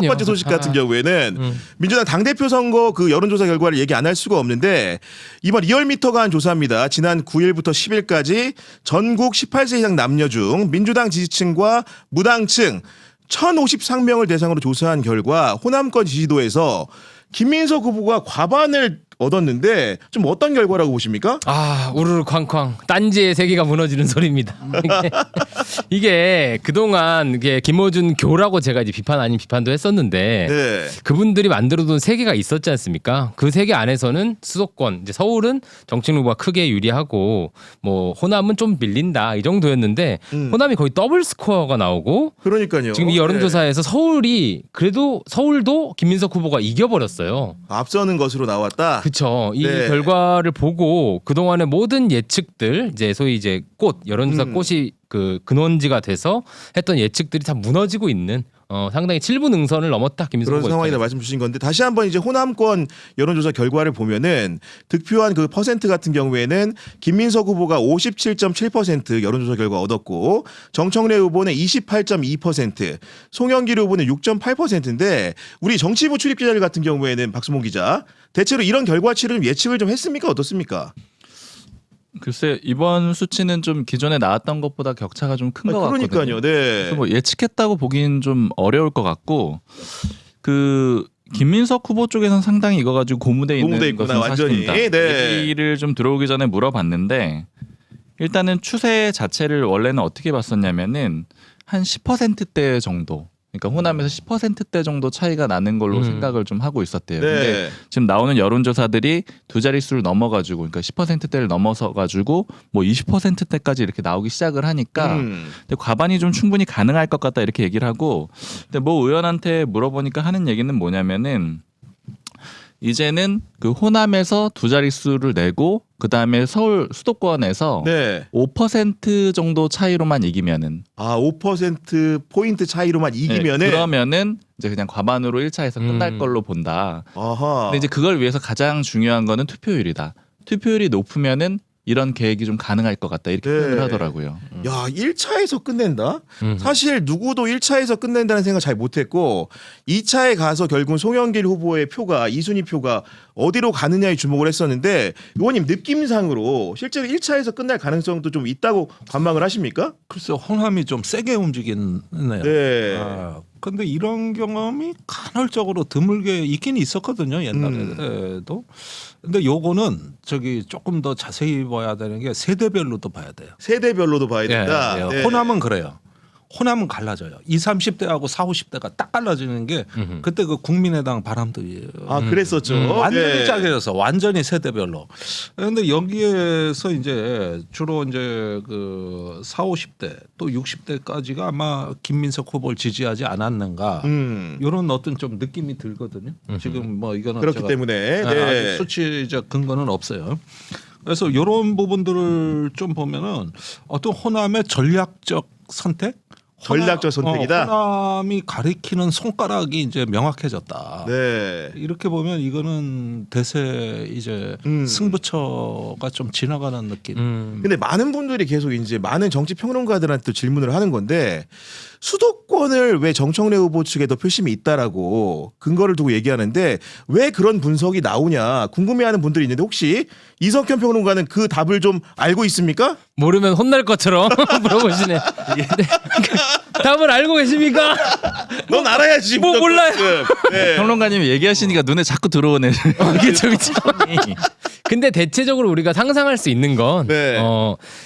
첫 번째 소식 같은 경우에는 민주당 당대표 선거 그 여론조사 결과를 얘기 안 할 수가 없는데 이번 리얼미터가 한 조사입니다. 지난 9일부터 10일까지 전국 18세 이상 남녀 중 민주당 지지층과 무당층 1,053명을 대상으로 조사한 결과 호남권 지지도에서 김민석 후보가 과반을 얻었는데 좀 어떤 결과라고 보십니까? 아, 우르르 쾅쾅 딴지의 세계가 무너지는 소리입니다. 이게 그동안 이게 김어준 교라고 제가 이제 비판 아닌 비판도 했었는데 네. 그분들이 만들어둔 세계가 있었지 않습니까? 그 세계 안에서는 수도권 이제 서울은 정치인 후보가 크게 유리하고 뭐 호남은 좀 밀린다 이 정도였는데 호남이 거의 더블 스코어가 나오고 그러니까요. 지금 이 여론조사에서 서울이 그래도 서울도 김민석 후보가 이겨버렸어요. 앞서는 것으로 나왔다. 그렇죠. 이 네. 결과를 보고 그동안의 모든 예측들 이제 소위 이제 꽃 여론조사 꽃이 그 근원지가 돼서 했던 예측들이 다 무너지고 있는 상당히 7분 응선을 넘었다 김민석 그런 후보 상황이다 입장에서. 말씀 주신 건데 다시 한번 이제 호남권 여론조사 결과를 보면은 득표한 그 퍼센트 같은 경우에는 김민석 후보가 57.7% 여론조사 결과 얻었고 정청래 후보는 28.2%, 송영길 후보는 6.8%인데 우리 정치부 출입 기자들 같은 경우에는 박수몽 기자 대체로 이런 결과치를 예측을 좀 했습니까? 어떻습니까? 글쎄 이번 수치는 좀 기존에 나왔던 것보다 격차가 좀 큰 것 같거든요. 그러니까요. 네. 그래서 뭐 예측했다고 보기는 좀 어려울 것 같고 그 김민석 후보 쪽에서는 상당히 이거 가지고 고무돼 있는 있구나, 것은 완전히. 사실입니다. 네. 얘기를 좀 들어오기 전에 물어봤는데 일단은 추세 자체를 원래는 어떻게 봤었냐면은 한 10%대 정도. 그러니까 호남에서 10%대 정도 차이가 나는 걸로 생각을 좀 하고 있었대요. 네. 근데 지금 나오는 여론조사들이 두 자릿수를 넘어가지고 그러니까 10%대를 넘어서가지고 뭐 20%대까지 이렇게 나오기 시작을 하니까 근데 과반이 좀 충분히 가능할 것 같다 이렇게 얘기를 하고 근데 뭐 의원한테 물어보니까 하는 얘기는 뭐냐면은 이제는 그 호남에서 두 자릿수를 내고 그 다음에 서울 수도권에서 네. 5% 정도 차이로만 이기면은 5% 포인트 차이로만 이기면은 네, 그러면은 이제 그냥 과반으로 1차에서 끝날 걸로 본다. 아하. 근데 이제 그걸 위해서 가장 중요한 거는 투표율이다. 투표율이 높으면은 이런 계획이 좀 가능할 것 같다 이렇게 네. 표현을 하더라고요. 야, 1차에서 끝낸다? 사실 누구도 1차에서 끝낸다는 생각 잘 못했고 2차에 가서 결국은 송영길 후보의 표가 2순위 표가 어디로 가느냐에 주목을 했었는데 의원님 느낌상으로 실제로 1차에서 끝날 가능성도 좀 있다고 관망을 하십니까? 글쎄 호남이 좀 세게 움직이네요. 네. 근데 이런 경험이 간헐적으로 드물게 있긴 있었거든요 옛날에도. 근데 요거는 저기 조금 더 자세히 봐야 되는 게 세대별로도 봐야 돼요. 세대별로도 봐야 된다. 예, 예. 네. 호남은 그래요. 호남은 갈라져요. 20, 30대하고 40, 50대가 딱 갈라지는 게 그때 그 국민의당 바람들이에요. 아, 그랬었죠. 완전히 네. 짜겨져서 완전히 세대별로. 그런데 여기에서 이제 주로 이제 그 40, 50대 또 60대까지가 아마 김민석 후보를 지지하지 않았는가 이런 어떤 좀 느낌이 들거든요. 지금 뭐 이거는 그렇기 제가 때문에 아직 네. 수치적 근거는 없어요. 그래서 이런 부분들을 좀 보면은 어떤 호남의 전략적 선택, 전략적 선택이다? 호남이 가리키는 손가락이 이제 명확해졌다. 네. 이렇게 보면 이거는 대세 이제 승부처가 좀 지나가는 느낌. 근데 많은 분들이 계속 이제 많은 정치 평론가들한테 또 질문을 하는 건데 수도권을 왜 정청래 후보 측에 더 표심이 있다라고 근거를 두고 얘기하는데 왜 그런 분석이 나오냐 궁금해하는 분들이 있는데 혹시 이석현 평론가는 그 답을 좀 알고 있습니까? 모르면 혼날 것처럼 물어보시네. 네. 답을 알고 계십니까? 넌 알아야지. 뭐 무조건 몰라요. 지금. 네. 평론가님 얘기하시니까 눈에 자꾸 들어오네. 그쵸. 근데 대체적으로 우리가 상상할 수 있는 건 네.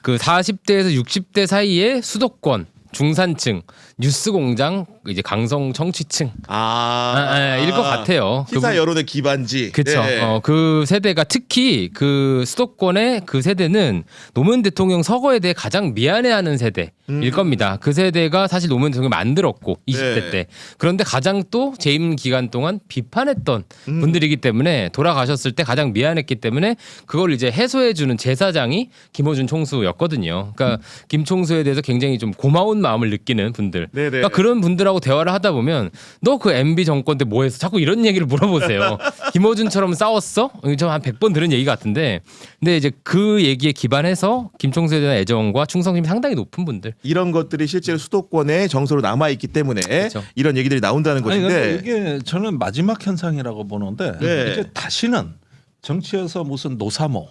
그 40대에서 60대 사이의 수도권 중산층 뉴스 공장 이제 강성 정치층 일 것 같아요. 시사 여론의 기반지. 그렇죠. 네. 그 세대가 특히 그 수도권의 그 세대는 노무현 대통령 서거에 대해 가장 미안해하는 세대일 겁니다. 그 세대가 사실 노무현 대통령을 만들었고 20대 때 그런데 가장 또 재임 기간 동안 비판했던 분들이기 때문에 돌아가셨을 때 가장 미안했기 때문에 그걸 이제 해소해주는 제사장이 김어준 총수였거든요. 그러니까 김 총수에 대해서 굉장히 좀 고마운 마음을 느끼는 분들. 분들. 네네. 그러니까 그런 분들하고 대화를 하다 보면 너 그 MB 정권 때 뭐 했어? 자꾸 이런 얘기를 물어보세요. 김어준처럼 싸웠어? 저 한 100번 들은 얘기 같은데. 근데 이제 그 얘기에 기반해서 김총수에 대한 애정과 충성심이 상당히 높은 분들. 이런 것들이 실제로 수도권의 정서로 남아 있기 때문에 그렇죠. 이런 얘기들이 나온다는 아니 것인데. 근데 이게 저는 마지막 현상이라고 보는데 네. 이제 다시는 정치에서 무슨 노사모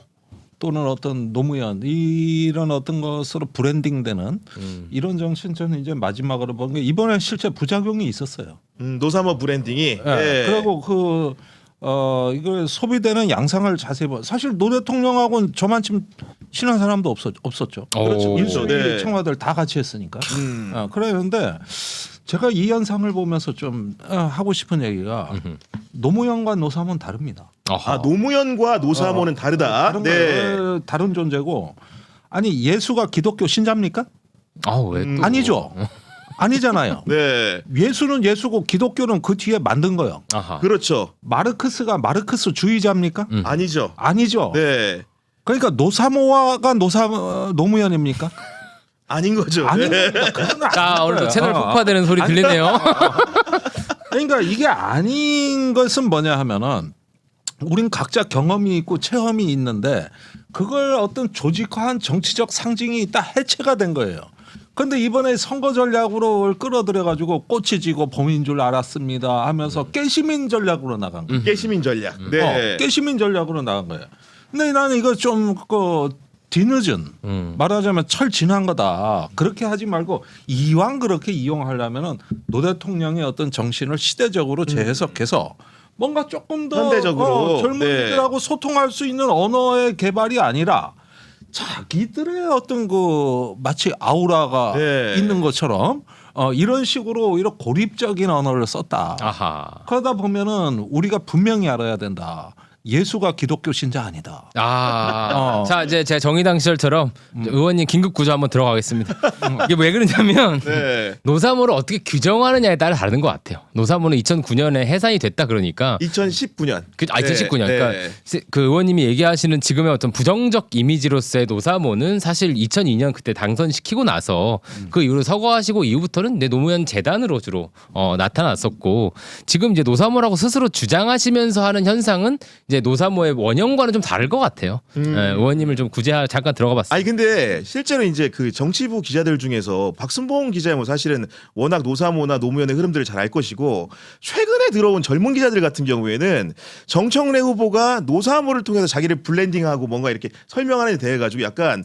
또는 어떤 노무현 이런 어떤 것으로 브랜딩되는 이런 정치는 저는 이제 마지막으로 보는 게 이번에 실제 부작용이 있었어요. 노사모 브랜딩이. 네. 그리고 이걸 소비되는 양상을 자세히 봐. 사실 노 대통령하고는 저만큼 친한 사람도 없었죠. 그렇죠. 일순위 네. 청와대를 다 같이 했으니까. 그랬는데 제가 이 현상을 보면서 좀 하고 싶은 얘기가 노무현과 노사모는 다릅니다. 아, 노무현과 노사모는 다르다. 다른, 네. 다른 존재고 아니 예수가 기독교 신자입니까? 왜 또? 아니죠. 아니잖아요. 네. 예수는 예수고 기독교는 그 뒤에 만든 거예요. 아하. 그렇죠. 마르크스가 마르크스주의자입니까? 아니죠. 아니죠. 네. 그러니까 노사모가 노무현입니까? 아닌 거죠. 아닙니다. 그건 자, 아닌 오늘도 거예요. 채널 폭파되는 소리 들리네요. 그러니까 이게 아닌 것은 뭐냐 하면은 우린 각자 경험이 있고 체험이 있는데 그걸 어떤 조직화한 정치적 상징이 다 해체가 된 거예요. 근데 이번에 선거 전략으로 끌어들여 가지고 꽃이 지고 봄인 줄 알았습니다 하면서 깨시민 전략으로 나간 거예요. 깨시민 전략. 네. 깨시민 전략으로 나간 거예요. 근데 나는 이거 좀 뒤늦은 말하자면 철진한 거다. 그렇게 하지 말고 이왕 그렇게 이용하려면은 노 대통령의 어떤 정신을 시대적으로 재해석해서 뭔가 조금 더 현대적으로. 젊은이들하고 소통할 수 있는 언어의 개발이 아니라 자기들의 어떤 마치 아우라가 네. 있는 것처럼 이런 식으로 오히려 고립적인 언어를 썼다. 아하. 그러다 보면은 우리가 분명히 알아야 된다. 예수가 기독교 신자 아니다. 자, 이제 제가 정의당 시절처럼 의원님 긴급 구조 한번 들어가겠습니다. 이게 왜 그러냐면 네. 노사모를 어떻게 규정하느냐에 따라 다른 것 같아요. 노사모는 2009년에 해산이 됐다 그러니까 2019년. 2019년. 네. 그러니까 그 의원님이 얘기하시는 지금의 어떤 부정적 이미지로서의 노사모는 사실 2002년 그때 당선시키고 나서 그 이후로 서거하시고 이후부터는 내 노무현 재단으로 주로 나타났었고 지금 이제 노사모라고 스스로 주장하시면서 하는 현상은 이제 노사모의 원형과는 좀 다를 것 같아요. 의원님을 좀 구제하 잠깐 들어가봤습니다. 아니 근데 실제로 이제 그 정치부 기자들 중에서 박순봉 기자 뭐 사실은 워낙 노사모나 노무현의 흐름들을 잘 알 것이고 최근에 들어온 젊은 기자들 같은 경우에는 정청래 후보가 노사모를 통해서 자기를 블렌딩하고 뭔가 이렇게 설명하는 데 대해 가지고 약간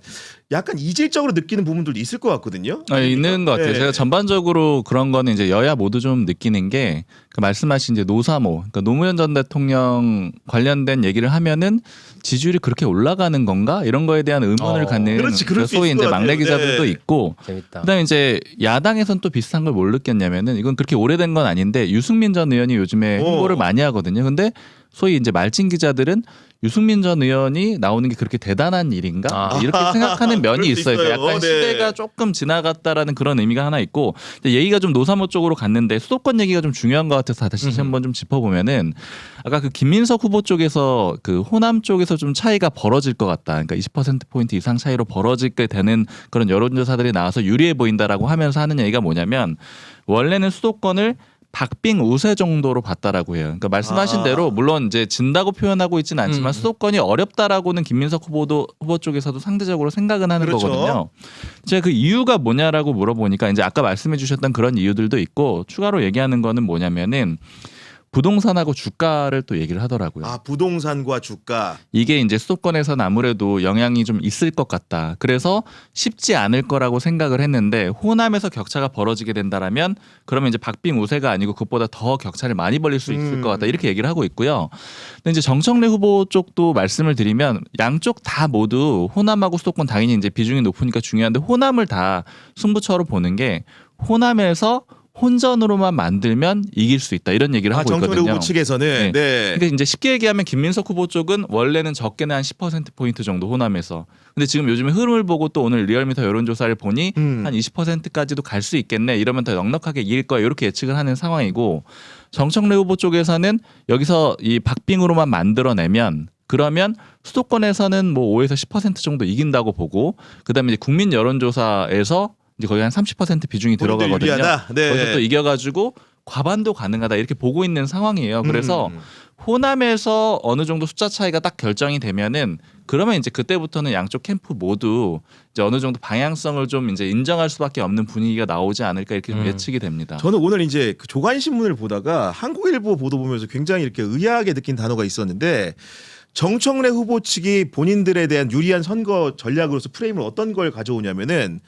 이질적으로 느끼는 부분들도 있을 것 같거든요. 있는 것 같아요. 네. 제가 전반적으로 그런 거는 이제 여야 모두 좀 느끼는 게 그 말씀하신 이제 노사모, 그러니까 노무현 전 대통령 관련된 얘기를 하면은 지지율이 그렇게 올라가는 건가 이런 거에 대한 의문을 갖는 그렇지, 그럴 수 소위 있을 이제 것 막내 같아요. 기자들도 네. 있고. 재밌다. 그다음에 이제 야당에선 또 비슷한 걸 뭘 느꼈냐면은 이건 그렇게 오래된 건 아닌데 유승민 전 의원이 요즘에 홍보를 많이 하거든요. 근데 소위 이제 말진 기자들은 유승민 전 의원이 나오는 게 그렇게 대단한 일인가 이렇게 생각하는 면이 그럴 수 있어요. 있어요. 약간 네. 시대가 조금 지나갔다라는 그런 의미가 하나 있고 근데 얘기가 좀 노사모 쪽으로 갔는데 수도권 얘기가 좀 중요한 것 같아서 다시 한번 좀 짚어보면은 아까 그 김민석 후보 쪽에서 그 호남 쪽에서 좀 차이가 벌어질 것 같다. 그러니까 20%포인트 이상 차이로 벌어지게 되는 그런 여론조사들이 나와서 유리해 보인다라고 하면서 하는 얘기가 뭐냐면 원래는 수도권을 박빙 우세 정도로 봤다라고 해요. 그러니까 말씀하신 대로 물론 이제 진다고 표현하고 있지는 않지만 수도권이 어렵다라고는 김민석 후보 쪽에서도 상대적으로 생각은 하는 그렇죠. 거거든요. 제가 그 이유가 뭐냐라고 물어보니까 이제 아까 말씀해 주셨던 그런 이유들도 있고 추가로 얘기하는 거는 뭐냐면은 부동산하고 주가를 또 얘기를 하더라고요. 아, 부동산과 주가. 이게 이제 수도권에서는 아무래도 영향이 좀 있을 것 같다. 그래서 쉽지 않을 거라고 생각을 했는데 호남에서 격차가 벌어지게 된다라면 그러면 이제 박빙 우세가 아니고 그것보다 더 격차를 많이 벌릴 수 있을 것 같다. 이렇게 얘기를 하고 있고요. 근데 이제 정청래 후보 쪽도 말씀을 드리면 양쪽 다 모두 호남하고 수도권 당연히 이제 비중이 높으니까 중요한데 호남을 다 승부처로 보는 게 호남에서 혼전으로만 만들면 이길 수 있다 이런 얘기를 하고 정청래 있거든요. 후보 측에서는 네. 근데 이제 쉽게 얘기하면 김민석 후보 쪽은 원래는 적게는 한 10%포인트 정도 호남에서. 근데 지금 요즘에 흐름을 보고 또 오늘 리얼미터 여론조사를 보니 한 20%까지도 갈 수 있겠네. 이러면 더 넉넉하게 이길 거야. 이렇게 예측을 하는 상황이고 정청래 후보 쪽에서는 여기서 이 박빙으로만 만들어내면 그러면 수도권에서는 뭐 5에서 10% 정도 이긴다고 보고 그다음에 이제 국민 여론조사에서 이제 거의 한 30% 비중이 본인들 들어가거든요. 유리하다. 네. 거기서 또 이겨가지고 과반도 가능하다 이렇게 보고 있는 상황이에요. 그래서 호남에서 어느 정도 숫자 차이가 딱 결정이 되면은 그러면 이제 그때부터는 양쪽 캠프 모두 이제 어느 정도 방향성을 좀 이제 인정할 수밖에 없는 분위기가 나오지 않을까 이렇게 좀 예측이 됩니다. 저는 오늘 이제 그 조간신문을 보다가 한국일보 보도 보면서 굉장히 이렇게 의아하게 느낀 단어가 있었는데 정청래 후보 측이 본인들에 대한 유리한 선거 전략으로서 프레임을 어떤 걸 가져오냐면은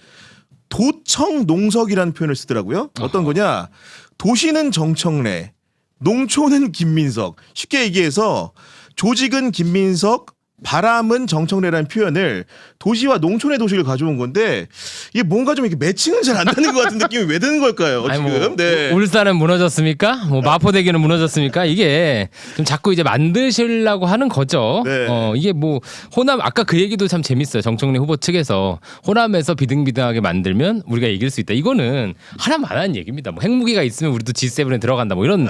도청 농석이라는 표현을 쓰더라고요. 어떤 거냐? 도시는 정청래, 농촌은 김민석. 쉽게 얘기해서 조직은 김민석, 바람은 정청래라는 표현을 도시와 농촌의 도시를 가져온 건데 이게 뭔가 좀 이렇게 매칭은 잘 안 되는 것 같은 느낌이 왜 드는 걸까요? 아니, 지금. 뭐, 네. 울산은 무너졌습니까? 뭐 마포대교는 무너졌습니까? 이게 좀 자꾸 이제 만드시려고 하는 거죠. 네. 이게 뭐 호남 아까 그 얘기도 참 재밌어요. 정청래 후보 측에서 호남에서 비등비등하게 만들면 우리가 이길 수 있다. 이거는 하나만한 얘기입니다. 뭐 핵무기가 있으면 우리도 G7에 들어간다. 뭐 이런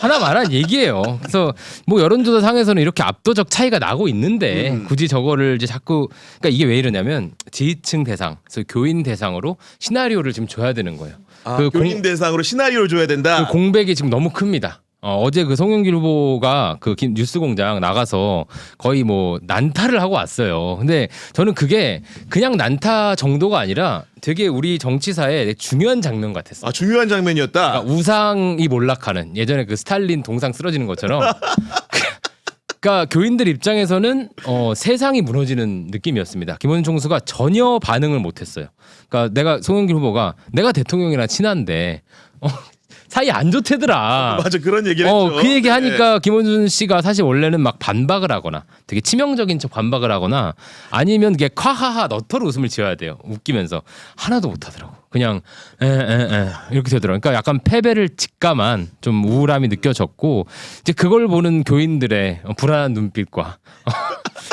하나만한 얘기예요. 그래서 뭐 여론조사 상에서는 이렇게 압도적 차이가 나고 있는데 굳이 저거를 이제 자꾸 그러니까 이게 왜 이러냐면 지지층 대상, 그래서 교인 대상으로 시나리오를 지금 줘야 되는 거예요. 그 교인 대상으로 시나리오를 줘야 된다. 그 공백이 지금 너무 큽니다. 어제 그 송영길 후보가 그 뉴스공장 나가서 거의 뭐 난타를 하고 왔어요. 근데 저는 그게 그냥 난타 정도가 아니라 되게 우리 정치사에 중요한 장면 같았어요. 중요한 장면이었다. 그러니까 우상이 몰락하는 예전에 그 스탈린 동상 쓰러지는 것처럼. 그러니까 교인들 입장에서는 세상이 무너지는 느낌이었습니다. 김원준 총수가 전혀 반응을 못했어요. 그러니까 내가 송영길 후보가 내가 대통령이랑 친한데 사이 안 좋대더라. 맞아 그런 얘기를 했죠. 그 얘기 하니까 김원준 씨가 사실 원래는 막 반박을 하거나 되게 치명적인 척 반박을 하거나 아니면 이게 夸하하 너털 웃음을 지어야 돼요. 웃기면서 하나도 못 하더라고. 그냥 에 이렇게 되더라고요. 그러니까 약간 패배를 직감한 좀 우울함이 느껴졌고 이제 그걸 보는 교인들의 불안한 눈빛과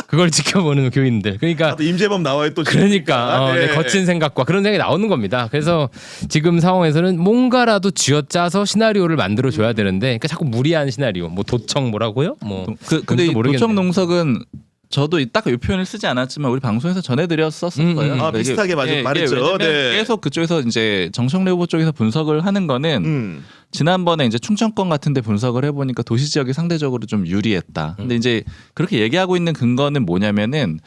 그걸 지켜보는 교인들. 그러니까 또 임재범 나와요 또. 그러니까 네. 거친 생각과 그런 생각이 나오는 겁니다. 그래서 지금 상황에서는 뭔가라도 쥐어짜서 시나리오를 만들어 줘야 되는데 그러니까 자꾸 무리한 시나리오. 뭐 도청 뭐라고요? 뭐 근데 이 모르겠네요. 도청 농석은 저도 딱 이 표현을 쓰지 않았지만 우리 방송에서 전해드렸었어요. 비슷하게 말했죠. 왜냐면 네. 계속 그쪽에서 이제 정청래 후보 쪽에서 분석을 하는 거는 지난번에 이제 충청권 같은데 분석을 해보니까 도시 지역이 상대적으로 좀 유리했다. 근데 이제 그렇게 얘기하고 있는 근거는 뭐냐면은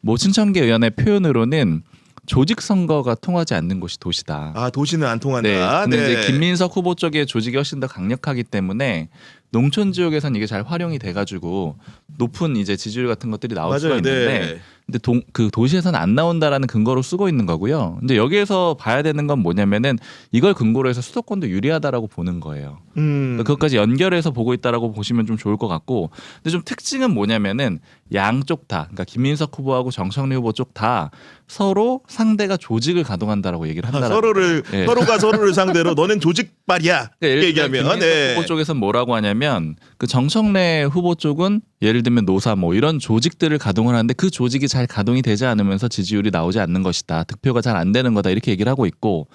모친천계 의원의 표현으로는 조직 선거가 통하지 않는 곳이 도시다. 도시는 안 통한다. 네. 근데 네. 이제 김민석 후보 쪽의 조직이 훨씬 더 강력하기 때문에 농촌 지역에선 이게 잘 활용이 돼가지고 높은 이제 지지율 같은 것들이 나올 수가 맞아요. 있는데 네. 근데 그 도시에서는 안 나온다라는 근거로 쓰고 있는 거고요. 근데 여기에서 봐야 되는 건 뭐냐면은 이걸 근거로 해서 수도권도 유리하다라고 보는 거예요. 그러니까 그것까지 연결해서 보고 있다라고 보시면 좀 좋을 것 같고, 근데 좀 특징은 뭐냐면은 양쪽 다, 그러니까 김민석 후보하고 정청래 후보 쪽 다 서로 상대가 조직을 가동한다라고 얘기를 한다. 서로가 서로를 상대로 너는 조직발이야. 그러니까 예를 들면 얘기하면 김민석 후보 쪽에서는 뭐라고 하냐면 그 정청래 후보 쪽은 예를 들면 노사 뭐 이런 조직들을 가동을 하는데 그 조직이 잘 가동이 되지 않으면서 지지율이 나오지 않는 것이다. 득표가 잘 안 되는 거다. 이렇게 얘기를 하고 있고,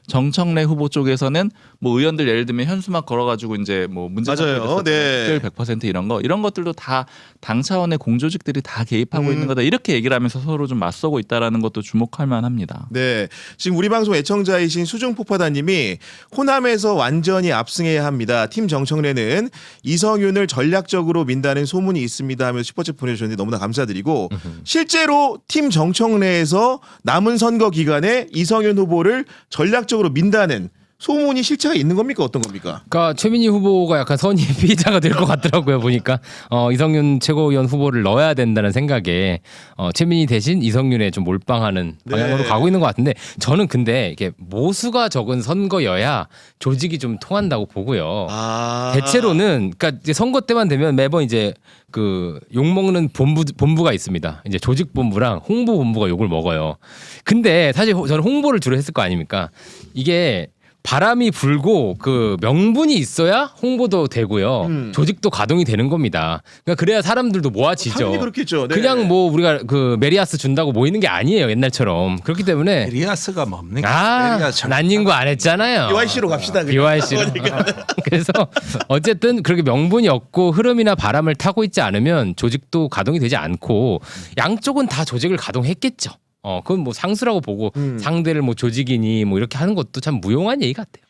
정청래 후보 쪽에서는 뭐 의원들 예를 들면 현수막 걸어가지고 이제 뭐 문제 맞아요. 네. 100% 이런 것들도 다 당 차원의 공조직들이 다 개입하고 있는 거다. 이렇게 얘기를 하면서 서로 좀 맞서고 있다라는 것도 주목할 만합니다. 네, 지금 우리 방송 애청자이신 수중폭파다님이 호남에서 완전히 압승해야 합니다. 팀 정청래는 이성윤을 전략적으로 민다는 소문이 있습니다 하면서 슈퍼챗 보내주셨는데 너무나 감사드리고 실제로 팀 정청래에서 남은 선거 기간에 이성윤 후보를 전략적으로 민다는 소문이 실체가 있는 겁니까? 어떤 겁니까? 그러니까 최민희 후보가 약간 선의 피의자가 될 것 같더라고요. 보니까 이성윤 최고위원 후보를 넣어야 된다는 생각에 최민희 대신 이성윤에 좀 몰빵하는 방향으로 가고 있는 것 같은데, 저는 근데 이게 모수가 적은 선거여야 조직이 좀 통한다고 보고요. 대체로는 그러니까 이제 선거 때만 되면 매번 이제 그 욕먹는 본부가 있습니다. 이제 조직 본부랑 홍보 본부가 욕을 먹어요. 근데 사실 저는 홍보를 주로 했을 거 아닙니까? 이게 바람이 불고 그 명분이 있어야 홍보도 되고요. 조직도 가동이 되는 겁니다. 그러니까 그래야 사람들도 모아지죠. 당연히 그렇겠죠. 네. 그냥 뭐 우리가 그 메리아스 준다고 모이는 게 아니에요. 옛날처럼. 그렇기 때문에 메리아스가 뭡니까? 난닝구 안 했잖아요. BYC로 갑시다. BYC로. 그래서 어쨌든 그렇게 명분이 없고 흐름이나 바람을 타고 있지 않으면 조직도 가동이 되지 않고, 양쪽은 다 조직을 가동했겠죠. 그건 뭐 상수라고 보고 상대를 뭐 조직이니 뭐 이렇게 하는 것도 참 무용한 얘기 같아요.